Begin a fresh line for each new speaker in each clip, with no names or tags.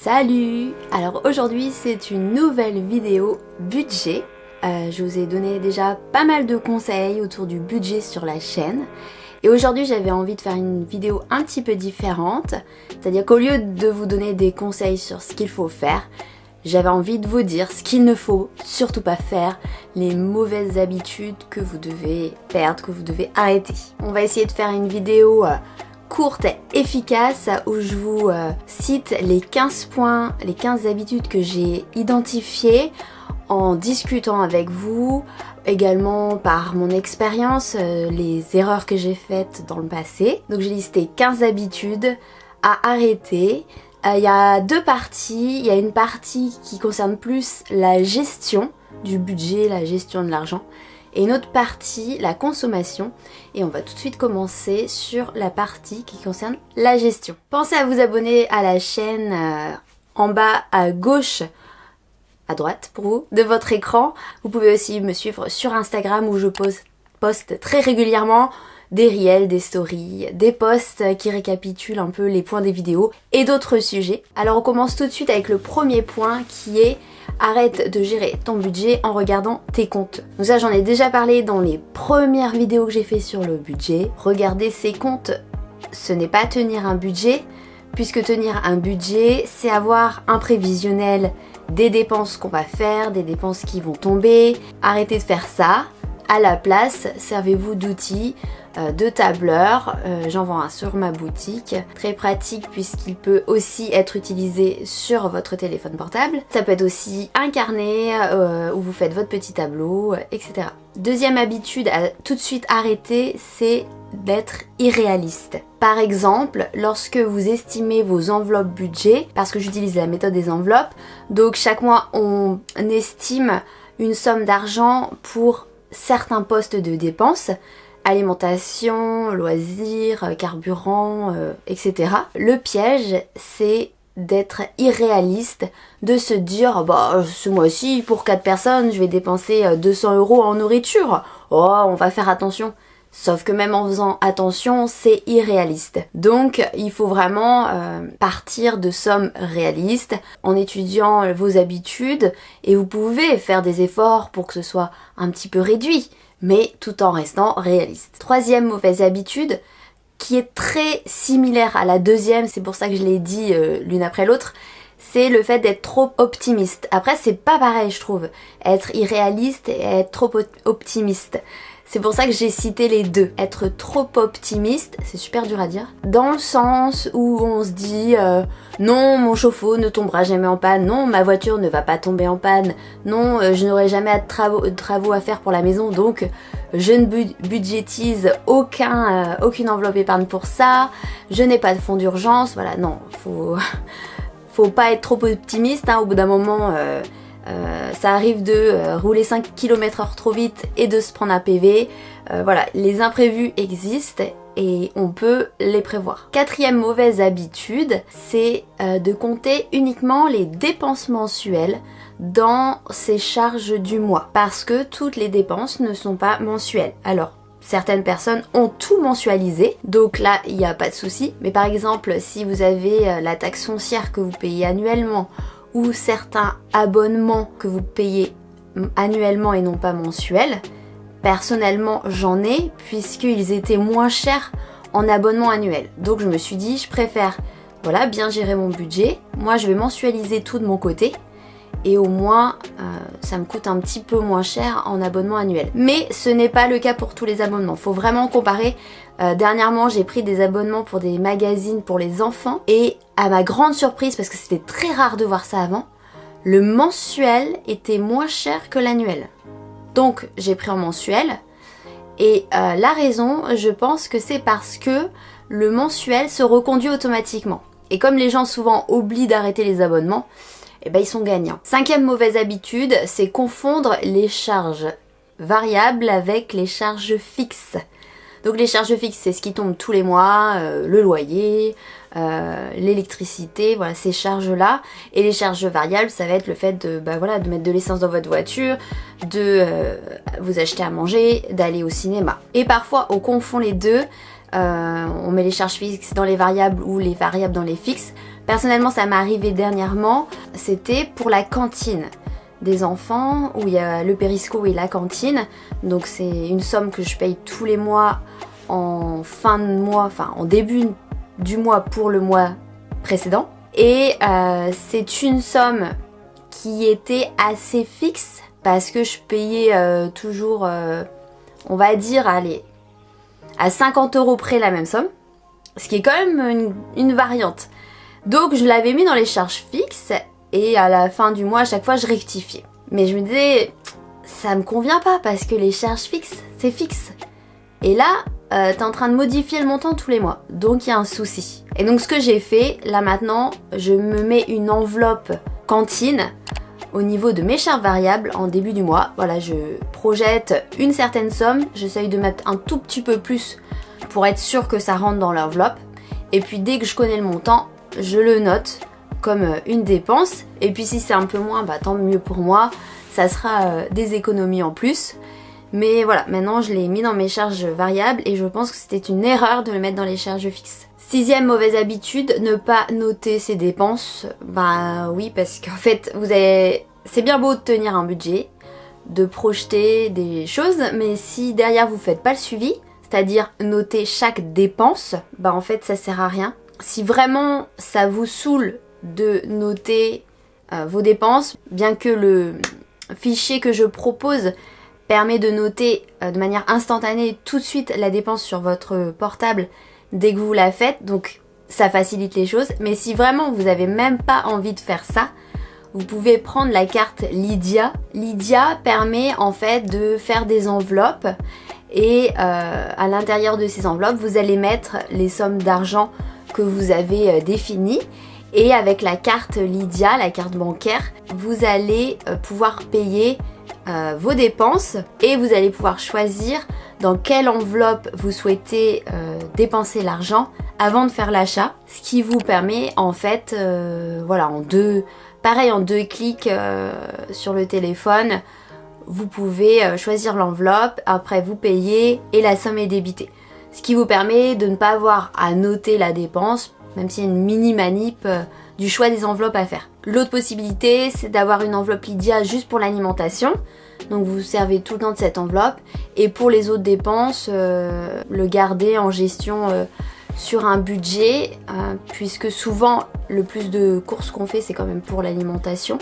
Salut! Alors aujourd'hui c'est une nouvelle vidéo budget. Je vous ai donné déjà pas mal de conseils autour du budget sur la chaîne. Et aujourd'hui j'avais envie de faire une vidéo un petit peu différente. C'est-à-dire qu'au lieu de vous donner des conseils sur ce qu'il faut faire, j'avais envie de vous dire ce qu'il ne faut surtout pas faire, les mauvaises habitudes que vous devez perdre, que vous devez arrêter. On va essayer de faire une vidéo courte et efficace où je vous cite les 15 points, les 15 habitudes que j'ai identifiées en discutant avec vous, également par mon expérience, les erreurs que j'ai faites dans le passé. Donc j'ai listé 15 habitudes à arrêter. Il y a deux parties. Il y a une partie qui concerne plus la gestion du budget, la gestion de l'argent, et une autre partie, la consommation. Et on va tout de suite commencer sur la partie qui concerne la gestion. Pensez à vous abonner à la chaîne en bas à gauche, à droite pour vous, de votre écran. Vous pouvez aussi me suivre sur Instagram où je poste très régulièrement des reels, des stories, des posts qui récapitulent un peu les points des vidéos et d'autres sujets. Alors on commence tout de suite avec le premier point qui est arrête de gérer ton budget en regardant tes comptes. Donc ça j'en ai déjà parlé dans les premières vidéos que j'ai fait sur le budget. Regarder ses comptes, ce n'est pas tenir un budget, puisque tenir un budget c'est avoir un prévisionnel des dépenses qu'on va faire, des dépenses qui vont tomber. Arrêtez de faire ça. À la place, servez-vous d'outils, de tableurs. J'en vends un sur ma boutique. Très pratique puisqu'il peut aussi être utilisé sur votre téléphone portable. Ça peut être aussi un carnet où vous faites votre petit tableau, etc. Deuxième habitude à tout de suite arrêter, c'est d'être irréaliste. Par exemple, lorsque vous estimez vos enveloppes budget, parce que j'utilise la méthode des enveloppes, donc chaque mois on estime une somme d'argent pour certains postes de dépenses, alimentation, loisirs, carburant, etc. Le piège, c'est d'être irréaliste, de se dire bah ce mois-ci pour 4 personnes je vais dépenser 200 € en nourriture, oh on va faire attention. Sauf que même en faisant attention, c'est irréaliste. Donc il faut vraiment partir de sommes réalistes en étudiant vos habitudes, et vous pouvez faire des efforts pour que ce soit un petit peu réduit, mais tout en restant réaliste. Troisième mauvaise habitude, qui est très similaire à la deuxième, c'est pour ça que je l'ai dit l'une après l'autre, c'est le fait d'être trop optimiste. Après c'est pas pareil je trouve, être irréaliste et être trop optimiste. C'est pour ça que j'ai cité les deux. Être trop optimiste, c'est super dur à dire, dans le sens où on se dit non, mon chauffe-eau ne tombera jamais en panne, non, ma voiture ne va pas tomber en panne, non, je n'aurai jamais de travaux à faire pour la maison, donc je ne budgétise aucune enveloppe épargne pour ça, je n'ai pas de fonds d'urgence, voilà, non, faut pas être trop optimiste, hein, au bout d'un moment... ça arrive de rouler 5 km/h trop vite et de se prendre un PV. Voilà, les imprévus existent et on peut les prévoir. Quatrième mauvaise habitude, c'est de compter uniquement les dépenses mensuelles dans ses charges du mois. Parce que toutes les dépenses ne sont pas mensuelles. Alors, certaines personnes ont tout mensualisé, donc là il n'y a pas de souci. Mais par exemple, si vous avez la taxe foncière que vous payez annuellement, ou certains abonnements que vous payez annuellement et non pas mensuels. Personnellement, j'en ai puisqu'ils étaient moins chers en abonnement annuel. Donc je me suis dit, je préfère voilà, bien gérer mon budget. Moi, je vais mensualiser tout de mon côté et au moins, ça me coûte un petit peu moins cher en abonnement annuel. Mais ce n'est pas le cas pour tous les abonnements. Il faut vraiment comparer. Dernièrement, j'ai pris des abonnements pour des magazines pour les enfants et à ma grande surprise, parce que c'était très rare de voir ça avant, le mensuel était moins cher que l'annuel. Donc j'ai pris en mensuel et la raison, je pense que c'est parce que le mensuel se reconduit automatiquement. Et comme les gens souvent oublient d'arrêter les abonnements, eh ben ils sont gagnants. Cinquième mauvaise habitude, c'est confondre les charges variables avec les charges fixes. Donc les charges fixes, c'est ce qui tombe tous les mois, le loyer, l'électricité, voilà ces charges-là. Et les charges variables, ça va être le fait de, de mettre de l'essence dans votre voiture, de vous acheter à manger, d'aller au cinéma. Et parfois, on confond les deux. On met les charges fixes dans les variables ou les variables dans les fixes, Personnellement, ça m'est arrivé dernièrement, c'était pour la cantine des enfants, où il y a le périsco et la cantine. Donc c'est une somme que je paye tous les mois en fin de mois, enfin en début du mois pour le mois précédent. Et c'est une somme qui était assez fixe parce que je payais toujours, on va dire, allez, à 50 € près la même somme, ce qui est quand même une variante. Donc je l'avais mis dans les charges fixes et à la fin du mois, à chaque fois, je rectifiais. Mais je me disais, ça me convient pas parce que les charges fixes, c'est fixe. Et là, t'es en train de modifier le montant tous les mois. Donc il y a un souci. Et donc ce que j'ai fait, là maintenant, je me mets une enveloppe cantine au niveau de mes charges variables en début du mois. Voilà, je projette une certaine somme. J'essaye de mettre un tout petit peu plus pour être sûr que ça rentre dans l'enveloppe. Et puis dès que je connais le montant, je le note comme une dépense. Et puis si c'est un peu moins, bah tant mieux pour moi. Ça sera des économies en plus. Mais voilà, maintenant je l'ai mis dans mes charges variables et je pense que c'était une erreur de le mettre dans les charges fixes. 6e mauvaise habitude, ne pas noter ses dépenses. Bah oui, parce qu'en fait, c'est bien beau de tenir un budget, de projeter des choses, mais si derrière vous faites pas le suivi, c'est-à-dire noter chaque dépense, bah en fait ça sert à rien. Si vraiment ça vous saoule de noter vos dépenses, bien que le fichier que je propose permet de noter de manière instantanée tout de suite la dépense sur votre portable dès que vous la faites, donc ça facilite les choses. Mais si vraiment vous n'avez même pas envie de faire ça, vous pouvez prendre la carte Lydia. Lydia permet en fait de faire des enveloppes et à l'intérieur de ces enveloppes, vous allez mettre les sommes d'argent que vous avez définies. Et avec la carte Lydia, la carte bancaire, vous allez pouvoir payer vos dépenses et vous allez pouvoir choisir dans quelle enveloppe vous souhaitez dépenser l'argent avant de faire l'achat, ce qui vous permet en fait, voilà, en deux clics sur le téléphone, vous pouvez choisir l'enveloppe, après vous payez et la somme est débitée. Ce qui vous permet de ne pas avoir à noter la dépense, même s'il y a une mini manip du choix des enveloppes à faire. L'autre possibilité, c'est d'avoir une enveloppe Lydia juste pour l'alimentation. Donc vous servez tout le temps de cette enveloppe. Et pour les autres dépenses, le garder en gestion sur un budget, puisque souvent le plus de courses qu'on fait, c'est quand même pour l'alimentation.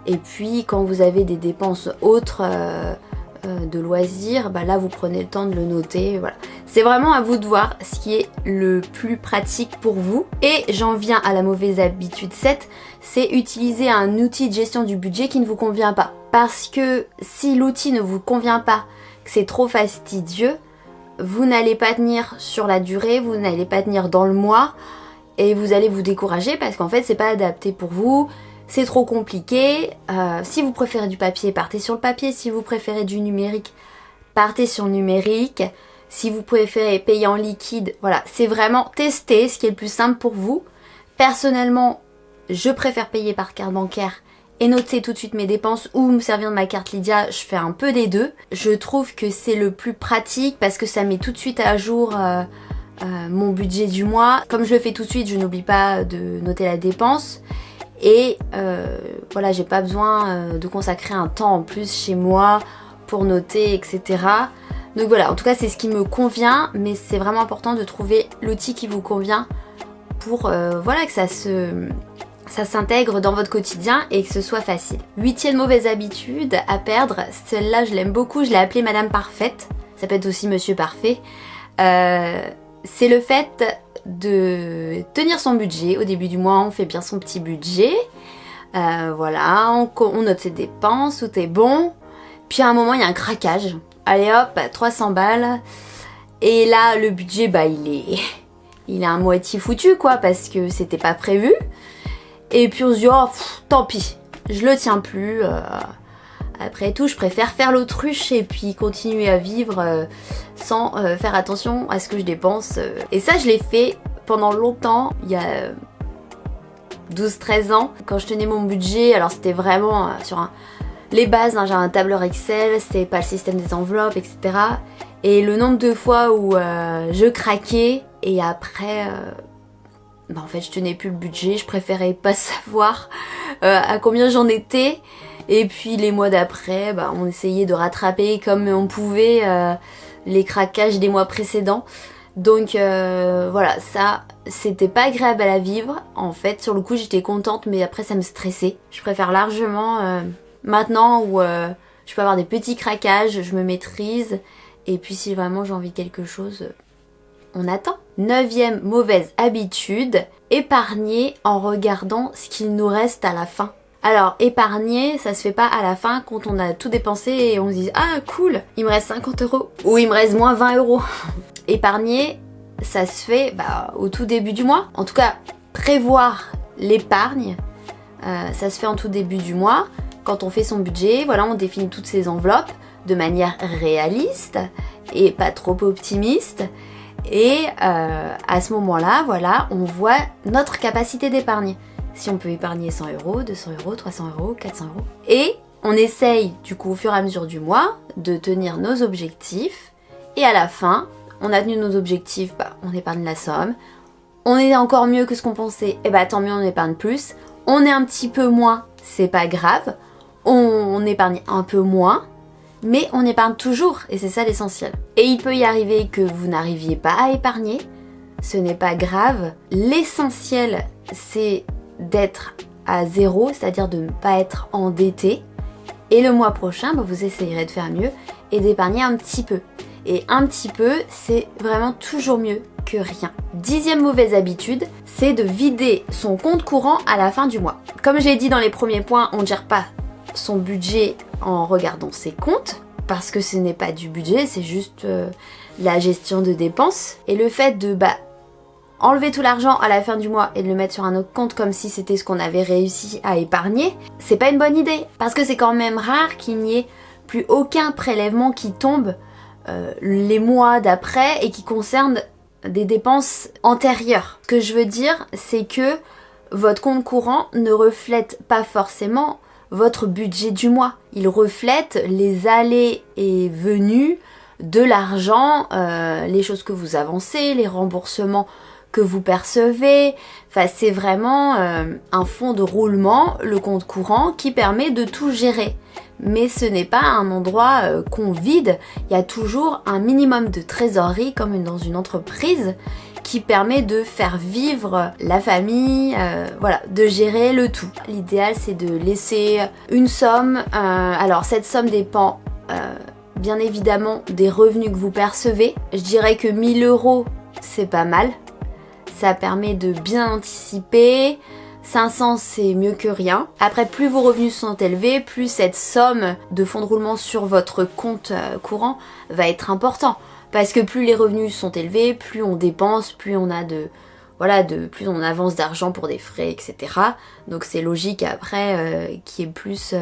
Et puis quand vous avez des dépenses autres de loisirs, bah là vous prenez le temps de le noter, voilà. C'est vraiment à vous de voir ce qui est le plus pratique pour vous. Et j'en viens à la mauvaise habitude 7, c'est utiliser un outil de gestion du budget qui ne vous convient pas. Parce que si l'outil ne vous convient pas, que c'est trop fastidieux, vous n'allez pas tenir sur la durée, vous n'allez pas tenir dans le mois et vous allez vous décourager parce qu'en fait c'est pas adapté pour vous. C'est trop compliqué. Si vous préférez du papier, partez sur le papier. Si vous préférez du numérique, partez sur le numérique. Si vous préférez payer en liquide, voilà, c'est vraiment tester ce qui est le plus simple pour vous. Personnellement, je préfère payer par carte bancaire et noter tout de suite mes dépenses ou me servir de ma carte Lydia. Je fais un peu des deux. Je trouve que c'est le plus pratique parce que ça met tout de suite à jour mon budget du mois. Comme je le fais tout de suite, je n'oublie pas de noter la dépense. Et voilà, j'ai pas besoin de consacrer un temps en plus chez moi pour noter, etc. Donc voilà, en tout cas c'est ce qui me convient, mais c'est vraiment important de trouver l'outil qui vous convient pour voilà, que ça s'intègre dans votre quotidien et que ce soit facile. 8e mauvaise habitude à perdre, celle-là je l'aime beaucoup, je l'ai appelée Madame Parfaite, ça peut être aussi Monsieur Parfait. C'est le fait de tenir son budget. Au début du mois, on fait bien son petit budget. Voilà, on note ses dépenses, tout est bon. Puis à un moment, il y a un craquage. Allez hop, 300 balles. Et là, le budget, bah, il est à moitié foutu, quoi, parce que c'était pas prévu. Et puis on se dit, oh, tant pis, je le tiens plus. Après tout, je préfère faire l'autruche et puis continuer à vivre sans faire attention à ce que je dépense. Et ça, je l'ai fait pendant longtemps, il y a 12-13 ans, quand je tenais mon budget. Alors c'était vraiment sur les bases, hein, j'ai un tableur Excel, c'était pas le système des enveloppes, etc. Et le nombre de fois où je craquais et après, bah en fait je tenais plus le budget, je préférais pas savoir à combien j'en étais. Et puis les mois d'après, bah, on essayait de rattraper comme on pouvait les craquages des mois précédents. Donc voilà, ça c'était pas agréable à la vivre. En fait sur le coup j'étais contente, mais après ça me stressait. Je préfère largement maintenant où je peux avoir des petits craquages, je me maîtrise. Et puis si vraiment j'ai envie de quelque chose, on attend. 9e mauvaise habitude, épargner en regardant ce qu'il nous reste à la fin. Alors épargner, ça se fait pas à la fin quand on a tout dépensé et on se dit ah cool, il me reste 50 € ou il me reste moins 20 €. Épargner, ça se fait au tout début du mois. En tout cas, prévoir l'épargne, ça se fait en tout début du mois. Quand on fait son budget, voilà, on définit toutes ses enveloppes de manière réaliste et pas trop optimiste. Et à ce moment-là, voilà, on voit notre capacité d'épargne. Si on peut épargner 100 €, 200 €, 300 €, 400 €. Et on essaye, du coup, au fur et à mesure du mois, de tenir nos objectifs. Et à la fin, on a tenu nos objectifs, on épargne la somme. On est encore mieux que ce qu'on pensait, et tant mieux, on épargne plus. On est un petit peu moins, c'est pas grave. On épargne un peu moins, mais on épargne toujours, et c'est ça l'essentiel. Et il peut y arriver que vous n'arriviez pas à épargner, ce n'est pas grave. L'essentiel, c'est d'être à zéro, c'est-à-dire de ne pas être endetté. Et le mois prochain, vous essayerez de faire mieux et d'épargner un petit peu. Et un petit peu, c'est vraiment toujours mieux que rien. 10e mauvaise habitude, c'est de vider son compte courant à la fin du mois. Comme j'ai dit dans les premiers points, on ne gère pas son budget en regardant ses comptes, parce que ce n'est pas du budget, c'est juste la gestion de dépenses. Et le fait de enlever tout l'argent à la fin du mois et de le mettre sur un autre compte comme si c'était ce qu'on avait réussi à épargner, c'est pas une bonne idée. Parce que c'est quand même rare qu'il n'y ait plus aucun prélèvement qui tombe les mois d'après et qui concerne des dépenses antérieures. Ce que je veux dire, c'est que votre compte courant ne reflète pas forcément votre budget du mois. Il reflète les allées et venues de l'argent, les choses que vous avancez, les remboursements que vous percevez. Enfin, c'est vraiment un fonds de roulement, le compte courant, qui permet de tout gérer. Mais ce n'est pas un endroit qu'on vide. Il y a toujours un minimum de trésorerie, comme dans une entreprise, qui permet de faire vivre la famille, voilà, de gérer le tout. L'idéal, c'est de laisser une somme. Alors, cette somme dépend bien évidemment des revenus que vous percevez. Je dirais que 1000 €, c'est pas mal. Ça permet de bien anticiper. 500, c'est mieux que rien. Après, plus vos revenus sont élevés, plus cette somme de fonds de roulement sur votre compte courant va être important. Parce que plus les revenus sont élevés, plus on dépense, plus on a plus on avance d'argent pour des frais, etc. Donc c'est logique après qu'il y ait plus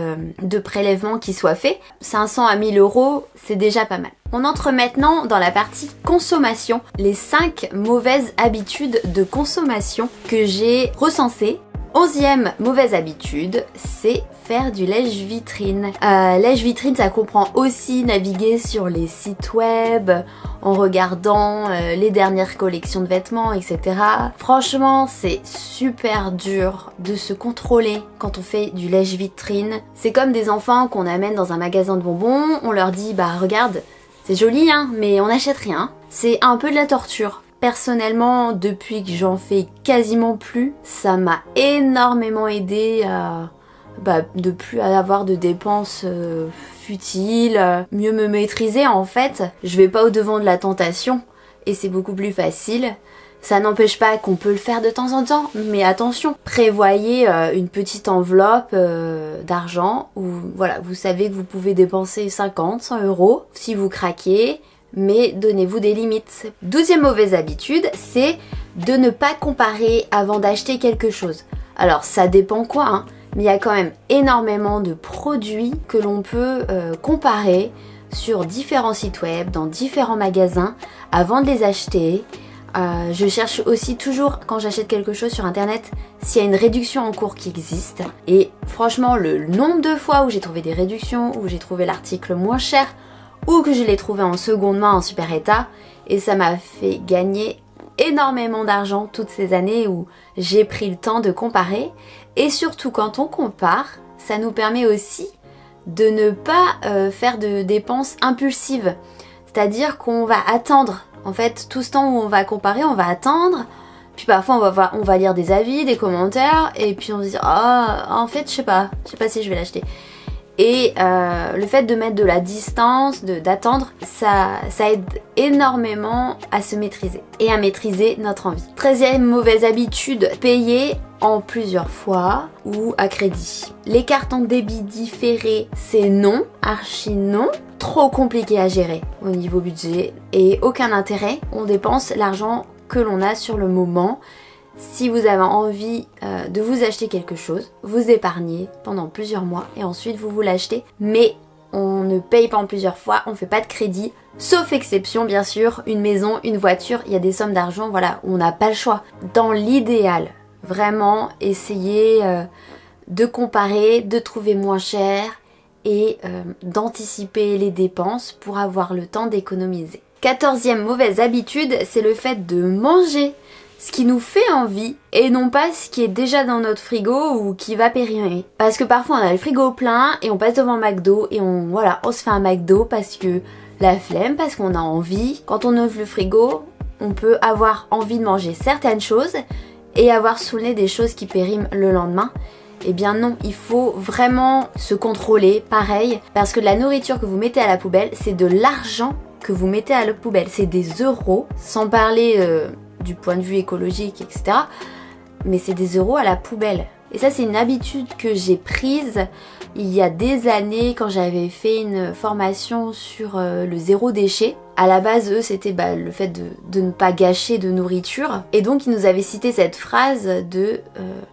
de prélèvements qui soient faits. 500 à 1000 €, c'est déjà pas mal. On entre maintenant dans la partie consommation, les 5 mauvaises habitudes de consommation que j'ai recensées. 11e mauvaise habitude, c'est faire du lèche-vitrine. Lèche-vitrine, ça comprend aussi naviguer sur les sites web, en regardant les dernières collections de vêtements, etc. Franchement, c'est super dur de se contrôler quand on fait du lèche-vitrine. C'est comme des enfants qu'on amène dans un magasin de bonbons, on leur dit regarde, c'est joli mais on n'achète rien. C'est un peu de la torture. Personnellement, depuis que j'en fais quasiment plus, ça m'a énormément aidé à de plus avoir de dépenses futiles, mieux me maîtriser en fait. Je vais pas au devant de la tentation et c'est beaucoup plus facile. Ça n'empêche pas qu'on peut le faire de temps en temps, mais attention, prévoyez une petite enveloppe d'argent où voilà, vous savez que vous pouvez dépenser 50, 100 € si vous craquez. Mais donnez-vous des limites. 12e mauvaise habitude, c'est de ne pas comparer avant d'acheter quelque chose. Alors ça dépend quoi, mais il y a quand même énormément de produits que l'on peut comparer sur différents sites web, dans différents magasins, avant de les acheter. Je cherche aussi toujours, quand j'achète quelque chose sur internet, s'il y a une réduction en cours qui existe. Et franchement, le nombre de fois où j'ai trouvé des réductions, où j'ai trouvé l'article moins cher, ou que je l'ai trouvé en seconde main en super état, et ça m'a fait gagner énormément d'argent toutes ces années où j'ai pris le temps de comparer. Et surtout quand on compare, ça nous permet aussi de ne pas faire de dépenses impulsives. C'est-à-dire qu'on va attendre. En fait, tout ce temps où on va comparer, on va attendre. Puis parfois on va lire des avis, des commentaires, et puis on se dit en fait je sais pas si je vais l'acheter. Et le fait de mettre de la distance, d'attendre, ça aide énormément à se maîtriser et à maîtriser notre envie. 13e mauvaise habitude, payer en plusieurs fois ou à crédit. Les cartes en débit différé, c'est non, archi non. Trop compliqué à gérer au niveau budget et aucun intérêt. On dépense l'argent que l'on a sur le moment. Si vous avez envie de vous acheter quelque chose, vous épargnez pendant plusieurs mois et ensuite vous l'achetez. Mais on ne paye pas en plusieurs fois, on ne fait pas de crédit, sauf exception bien sûr, une maison, une voiture, il y a des sommes d'argent voilà, où on n'a pas le choix. Dans l'idéal, vraiment essayez de comparer, de trouver moins cher et d'anticiper les dépenses pour avoir le temps d'économiser. 14e mauvaise habitude, c'est le fait de manger ce qui nous fait envie et non pas ce qui est déjà dans notre frigo ou qui va périmer. Parce que parfois on a le frigo plein et on passe devant le McDo et on se fait un McDo parce que la flemme, parce qu'on a envie. Quand on ouvre le frigo, on peut avoir envie de manger certaines choses et avoir sous le nez des choses qui périment le lendemain. Eh bien non, il faut vraiment se contrôler, pareil, parce que la nourriture que vous mettez à la poubelle, c'est de l'argent que vous mettez à la poubelle, c'est des euros, sans parler du point de vue écologique, etc. Mais c'est des euros à la poubelle. Et ça, c'est une habitude que j'ai prise il y a des années quand j'avais fait une formation sur le zéro déchet. À la base, eux, c'était le fait de ne pas gâcher de nourriture. Et donc, ils nous avaient cité cette phrase de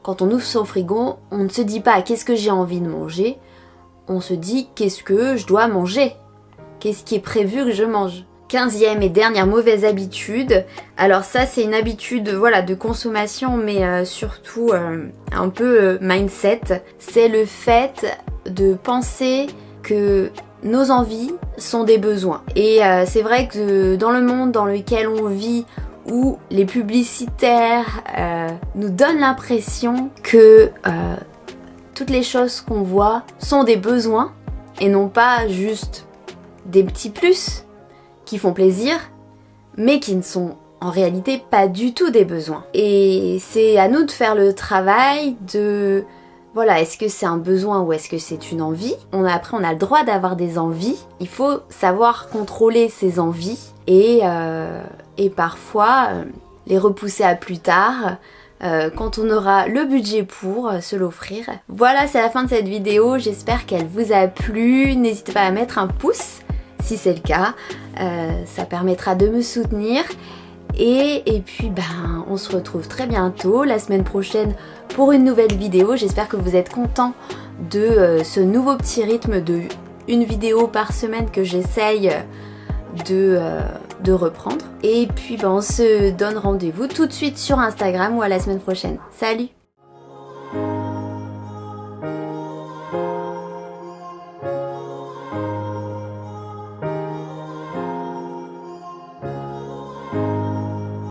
quand on ouvre son frigo, on ne se dit pas qu'est-ce que j'ai envie de manger, on se dit qu'est-ce que je dois manger, qu'est-ce qui est prévu que je mange. 15e et dernière mauvaise habitude, alors ça c'est une habitude voilà, de consommation mais surtout un peu mindset, c'est le fait de penser que nos envies sont des besoins. Et c'est vrai que dans le monde dans lequel on vit, où les publicitaires nous donnent l'impression que toutes les choses qu'on voit sont des besoins et non pas juste des petits plus qui font plaisir, mais qui ne sont en réalité pas du tout des besoins. Et c'est à nous de faire le travail de... Voilà, est-ce que c'est un besoin ou est-ce que c'est une envie? Après, on a le droit d'avoir des envies. Il faut savoir contrôler ses envies et parfois les repousser à plus tard quand on aura le budget pour se l'offrir. Voilà, c'est la fin de cette vidéo. J'espère qu'elle vous a plu. N'hésitez pas à mettre un pouce si c'est le cas, ça permettra de me soutenir et puis on se retrouve très bientôt la semaine prochaine pour une nouvelle vidéo. J'espère que vous êtes contents de ce nouveau petit rythme de une vidéo par semaine que j'essaye de reprendre et puis on se donne rendez-vous tout de suite sur Instagram ou à la semaine prochaine. Salut!